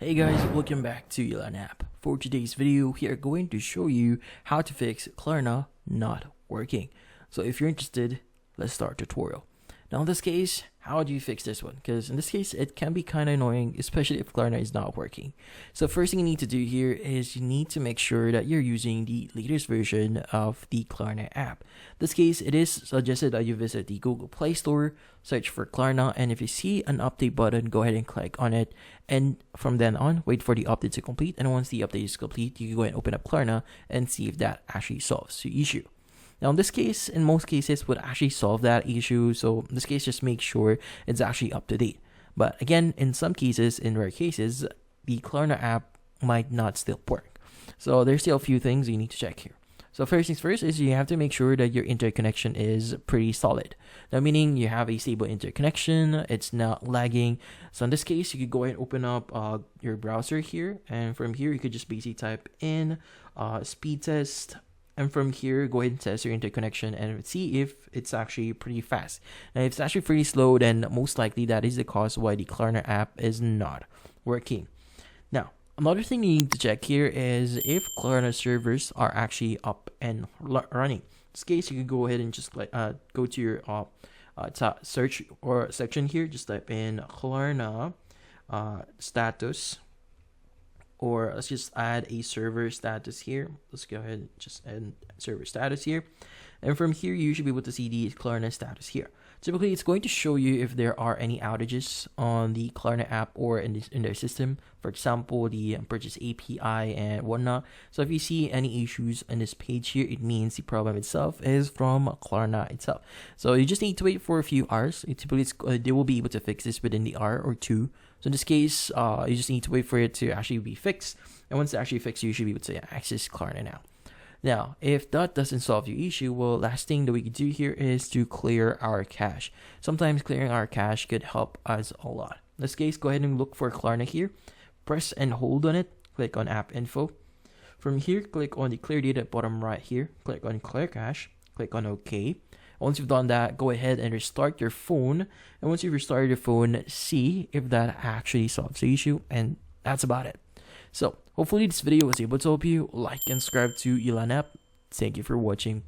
Hey guys, welcome back to Klarna app. For today's video, we are going to show you how to fix Klarna not working. So if you're interested, let's start tutorial. Now in this case, how do you fix this one? Because in this case, it can be kind of annoying, especially if Klarna is not working. So first thing you need to do here is you need to make sure that you're using the latest version of the Klarna app. In this case, it is suggested that you visit the Google Play Store, search for Klarna, and if you see an update button, go ahead and click on it. And from then on, wait for the update to complete. And once the update is complete, you can go ahead and open up Klarna and see if that actually solves the issue. Now in this case, in most cases, would actually solve that issue. So in this case, just make sure it's actually up to date. But again, in some cases, in rare cases, the Klarna app might not still work. So there's still a few things you need to check here. So first things first is you have to make sure that your interconnection is pretty solid. Now meaning you have a stable interconnection, it's not lagging. So in this case, you could go ahead and open up your browser here. And from here, you could just basically type in speed test. And from here, go ahead and test your interconnection and see if it's actually pretty fast. Now, if it's actually pretty slow, then most likely that is the cause why the Klarna app is not working. Now, another thing you need to check here is if Klarna servers are actually up and running. In this case, you can go ahead and just go to your search or section here. Just type in Klarna status. Or let's just add a server status here. Let's go ahead and just add server status here. And from here, you should be able to see the Klarna status here. Typically, it's going to show you if there are any outages on the Klarna app or in their system. For example, the purchase API and whatnot. So if you see any issues on this page here, it means the problem itself is from Klarna itself. So you just need to wait for a few hours. Typically, they will be able to fix this within the hour or two. So in this case, you just need to wait for it to actually be fixed. And once it's actually fixed, you should be able to access Klarna now. Now, if that doesn't solve your issue, well, last thing that we can do here is to clear our cache. Sometimes clearing our cache could help us a lot. In this case, go ahead and look for Klarna here. Press and hold on it. Click on App Info. From here, click on the Clear Data bottom right here. Click on Clear Cache. Click on OK. Once you've done that, go ahead and restart your phone. And once you've restarted your phone, see if that actually solves the issue. And that's about it. So hopefully this video was able to help you. Like and subscribe to Klarna app. Thank you for watching.